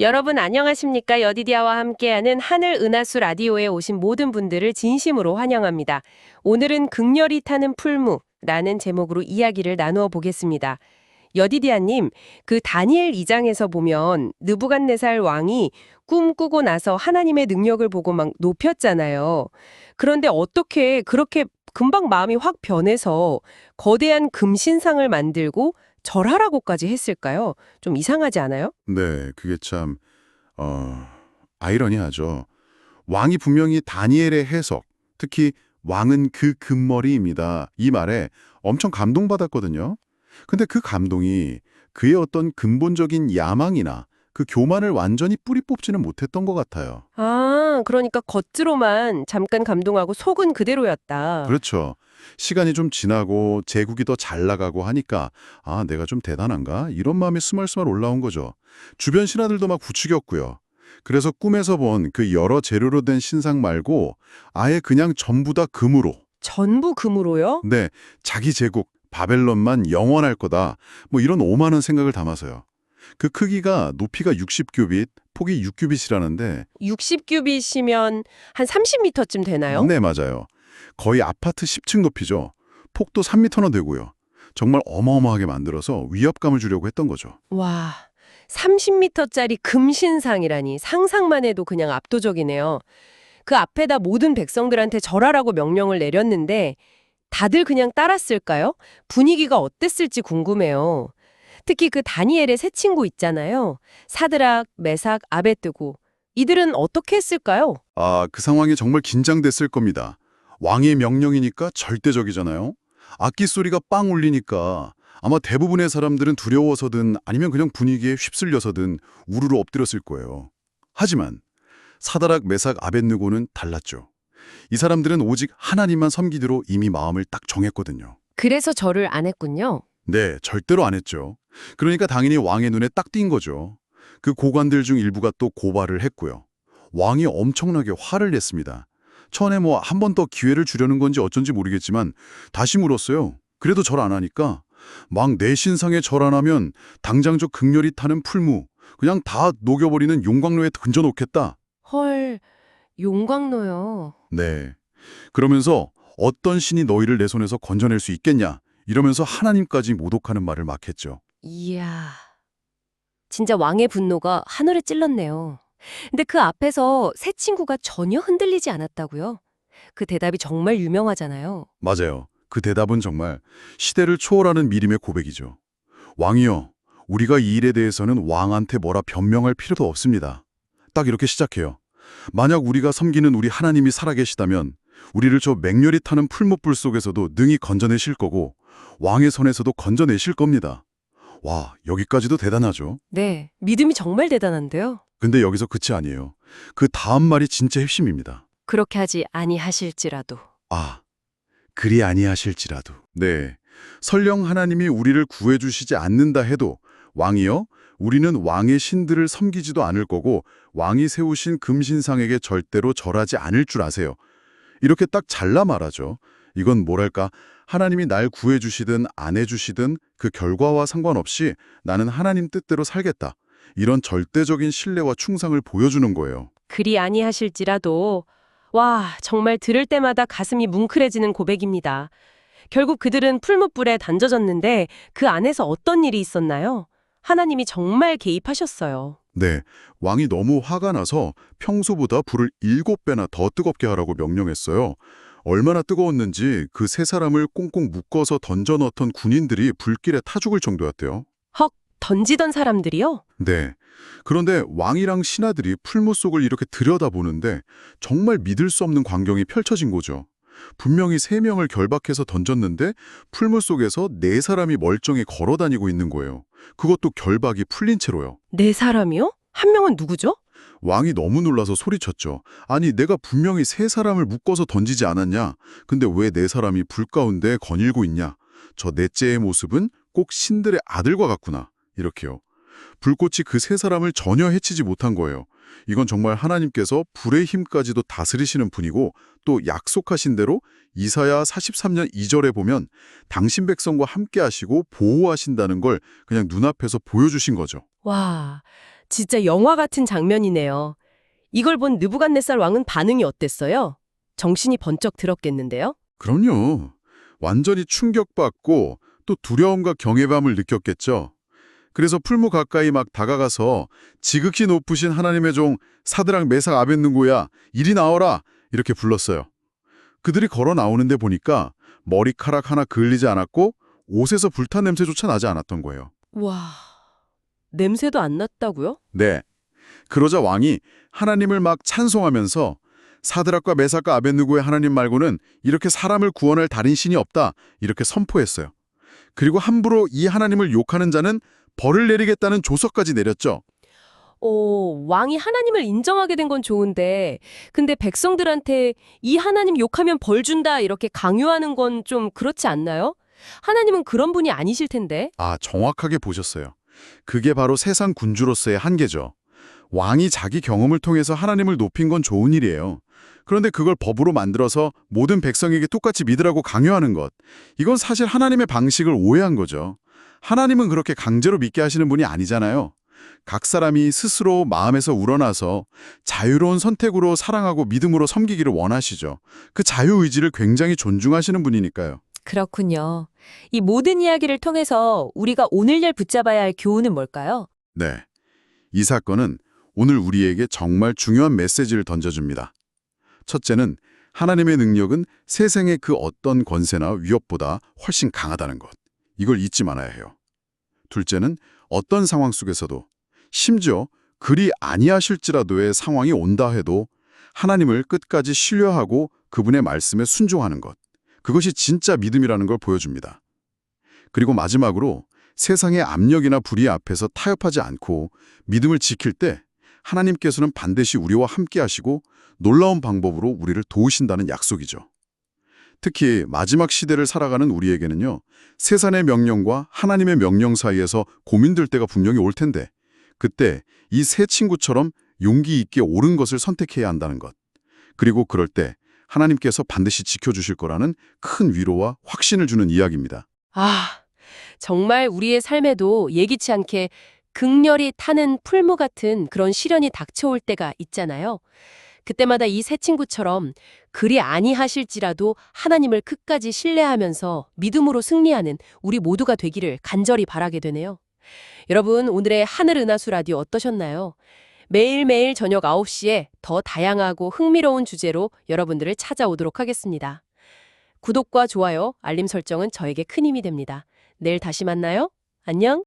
여러분 안녕하십니까? 여디디아와 함께하는 하늘 은하수 라디오에 오신 모든 분들을 진심으로 환영합니다. 오늘은 극렬히 타는 풀무라는 제목으로 이야기를 나누어 보겠습니다. 여디디아님, 그 다니엘 2장에서 보면 느부갓네살 왕이 꿈꾸고 나서 하나님의 능력을 보고 막 높였잖아요. 그런데 어떻게 그렇게 금방 마음이 확 변해서 거대한 금신상을 만들고 절하라고까지 했을까요? 좀 이상하지 않아요? 네, 그게 참, 어, 아이러니하죠. 왕이 분명히 다니엘의 해석, 특히 왕은 그 금머리입니다. 이 말에 엄청 감동받았거든요. 근데 그 감동이 그의 어떤 근본적인 야망이나 그 교만을 완전히 뿌리 뽑지는 못했던 것 같아요. 아, 그러니까 겉으로만 잠깐 감동하고 속은 그대로였다. 그렇죠. 시간이 좀 지나고 제국이 더 잘 나가고 하니까 아, 내가 좀 대단한가? 이런 마음이 스멀스멀 올라온 거죠. 주변 신하들도 막 부추겼고요. 그래서 꿈에서 본 그 여러 재료로 된 신상 말고 아예 그냥 전부 다 금으로, 전부 금으로요? 네, 자기 제국 바벨론만 영원할 거다. 뭐 이런 오만한 생각을 담아서요. 그 크기가 높이가 60규빗, 폭이 6규빗이라는데 60규빗이면 한 30m쯤 되나요? 네, 맞아요. 거의 아파트 10층 높이죠. 폭도 3m나 되고요. 정말 어마어마하게 만들어서 위압감을 주려고 했던 거죠. 와, 30m짜리 금신상이라니 상상만 해도 그냥 압도적이네요. 그 앞에다 모든 백성들한테 절하라고 명령을 내렸는데 다들 그냥 따랐을까요? 분위기가 어땠을지 궁금해요. 특히 그 다니엘의 세 친구 있잖아요. 사드락, 메삭, 아벳드고. 이들은 어떻게 했을까요? 아, 그 상황이 정말 긴장됐을 겁니다. 왕의 명령이니까 절대적이잖아요. 악기 소리가 빵 울리니까 아마 대부분의 사람들은 두려워서든 아니면 그냥 분위기에 휩쓸려서든 우르르 엎드렸을 거예요. 하지만 사다락, 메삭, 아벳느고는 달랐죠. 이 사람들은 오직 하나님만 섬기기로 이미 마음을 딱 정했거든요. 그래서 절을 안 했군요. 네, 절대로 안 했죠. 그러니까 당연히 왕의 눈에 딱 띈 거죠. 그 고관들 중 일부가 또 고발을 했고요. 왕이 엄청나게 화를 냈습니다. 처음에 뭐 한 번 더 기회를 주려는 건지 어쩐지 모르겠지만 다시 물었어요. 그래도 절 안 하니까 막 내 신상에 절 안 하면 당장 저 극렬히 타는 풀무 그냥 다 녹여버리는 용광로에 던져놓겠다. 헐, 용광로요. 네. 그러면서 어떤 신이 너희를 내 손에서 건져낼 수 있겠냐 이러면서 하나님까지 모독하는 말을 막 했죠. 이야, 진짜 왕의 분노가 하늘에 찔렀네요. 근데 그 앞에서 세 친구가 전혀 흔들리지 않았다고요? 그 대답이 정말 유명하잖아요. 맞아요. 그 대답은 정말 시대를 초월하는 미림의 고백이죠. 왕이여, 우리가 이 일에 대해서는 왕한테 뭐라 변명할 필요도 없습니다. 딱 이렇게 시작해요. 만약 우리가 섬기는 우리 하나님이 살아계시다면 우리를 저 맹렬히 타는 풀무불 속에서도 능히 건져내실 거고 왕의 손에서도 건져내실 겁니다. 와, 여기까지도 대단하죠. 네, 믿음이 정말 대단한데요. 근데 여기서 끝이 아니에요. 그 다음 말이 진짜 핵심입니다. 그렇게 하지 아니하실지라도. 아, 그리 아니하실지라도. 네, 설령 하나님이 우리를 구해주시지 않는다 해도 왕이여, 우리는 왕의 신들을 섬기지도 않을 거고 왕이 세우신 금신상에게 절대로 절하지 않을 줄 아세요. 이렇게 딱 잘라 말하죠. 이건 뭐랄까, 하나님이 날 구해주시든 안 해주시든 그 결과와 상관없이 나는 하나님 뜻대로 살겠다. 이런 절대적인 신뢰와 충성을 보여주는 거예요. 그리 아니하실지라도. 와, 정말 들을 때마다 가슴이 뭉클해지는 고백입니다. 결국 그들은 풀무불에 던져졌는데 그 안에서 어떤 일이 있었나요? 하나님이 정말 개입하셨어요. 네, 왕이 너무 화가 나서 평소보다 불을 7배나 더 뜨겁게 하라고 명령했어요. 얼마나 뜨거웠는지 그 세 사람을 꽁꽁 묶어서 던져 넣었던 군인들이 불길에 타 죽을 정도였대요. 헉, 던지던 사람들이요? 네. 그런데 왕이랑 신하들이 풀무 속을 이렇게 들여다보는데 정말 믿을 수 없는 광경이 펼쳐진 거죠. 분명히 3명을 결박해서 던졌는데 풀무 속에서 4사람이 멀쩡히 걸어다니고 있는 거예요. 그것도 결박이 풀린 채로요. 네 사람이요? 한 명은 누구죠? 왕이 너무 놀라서 소리쳤죠. 아니, 내가 분명히 3사람을 묶어서 던지지 않았냐? 근데 왜 4사람이 불 가운데 거닐고 있냐? 저 넷째의 모습은 꼭 신들의 아들과 같구나. 이렇게요. 불꽃이 그 3사람을 전혀 해치지 못한 거예요. 이건 정말 하나님께서 불의 힘까지도 다스리시는 분이고 또 약속하신 대로 이사야 43년 2절에 보면 당신 백성과 함께 하시고 보호하신다는 걸 그냥 눈앞에서 보여주신 거죠. 와, 진짜 영화 같은 장면이네요. 이걸 본 느부갓네살 왕은 반응이 어땠어요? 정신이 번쩍 들었겠는데요? 그럼요. 완전히 충격받고 또 두려움과 경외감을 느꼈겠죠. 그래서 풀무 가까이 막 다가가서 지극히 높으신 하나님의 종 사드락 메삭 아벳느고야 이리 나와라 이렇게 불렀어요. 그들이 걸어 나오는데 보니까 머리카락 하나 그을리지 않았고 옷에서 불탄 냄새조차 나지 않았던 거예요. 와, 냄새도 안 났다고요? 네. 그러자 왕이 하나님을 막 찬송하면서 사드락과 메삭과 아벳느고의 하나님 말고는 이렇게 사람을 구원할 다른 신이 없다 이렇게 선포했어요. 그리고 함부로 이 하나님을 욕하는 자는 벌을 내리겠다는 조서까지 내렸죠. 왕이 하나님을 인정하게 된 건 좋은데, 근데 백성들한테 이 하나님 욕하면 벌 준다 이렇게 강요하는 건 좀 그렇지 않나요? 하나님은 그런 분이 아니실 텐데. 아, 정확하게 보셨어요. 그게 바로 세상 군주로서의 한계죠. 왕이 자기 경험을 통해서 하나님을 높인 건 좋은 일이에요. 그런데 그걸 법으로 만들어서 모든 백성에게 똑같이 믿으라고 강요하는 것. 이건 사실 하나님의 방식을 오해한 거죠. 하나님은 그렇게 강제로 믿게 하시는 분이 아니잖아요. 각 사람이 스스로 마음에서 우러나서 자유로운 선택으로 사랑하고 믿음으로 섬기기를 원하시죠. 그 자유의지를 굉장히 존중하시는 분이니까요. 그렇군요. 이 모든 이야기를 통해서 우리가 오늘날 붙잡아야 할 교훈은 뭘까요? 네. 이 사건은 오늘 우리에게 정말 중요한 메시지를 던져줍니다. 첫째는 하나님의 능력은 세상의 그 어떤 권세나 위협보다 훨씬 강하다는 것. 이걸 잊지 말아야 해요. 둘째는 어떤 상황 속에서도 심지어 그리 아니하실지라도의 상황이 온다 해도 하나님을 끝까지 신뢰하고 그분의 말씀에 순종하는 것. 그것이 진짜 믿음이라는 걸 보여줍니다. 그리고 마지막으로 세상의 압력이나 불의 앞에서 타협하지 않고 믿음을 지킬 때 하나님께서는 반드시 우리와 함께 하시고 놀라운 방법으로 우리를 도우신다는 약속이죠. 특히 마지막 시대를 살아가는 우리에게는요, 세상의 명령과 하나님의 명령 사이에서 고민될 때가 분명히 올 텐데 그때 이 세 친구처럼 용기 있게 옳은 것을 선택해야 한다는 것. 그리고 그럴 때 하나님께서 반드시 지켜주실 거라는 큰 위로와 확신을 주는 이야기입니다. 정말 우리의 삶에도 예기치 않게 극렬히 타는 풀무 같은 그런 시련이 닥쳐올 때가 있잖아요. 그때마다 이 세 친구처럼 그리 아니하실지라도 하나님을 끝까지 신뢰하면서 믿음으로 승리하는 우리 모두가 되기를 간절히 바라게 되네요. 여러분, 오늘의 하늘 은하수 라디오 어떠셨나요? 매일매일 저녁 9시에 더 다양하고 흥미로운 주제로 여러분들을 찾아오도록 하겠습니다. 구독과 좋아요, 알림 설정은 저에게 큰 힘이 됩니다. 내일 다시 만나요. 안녕!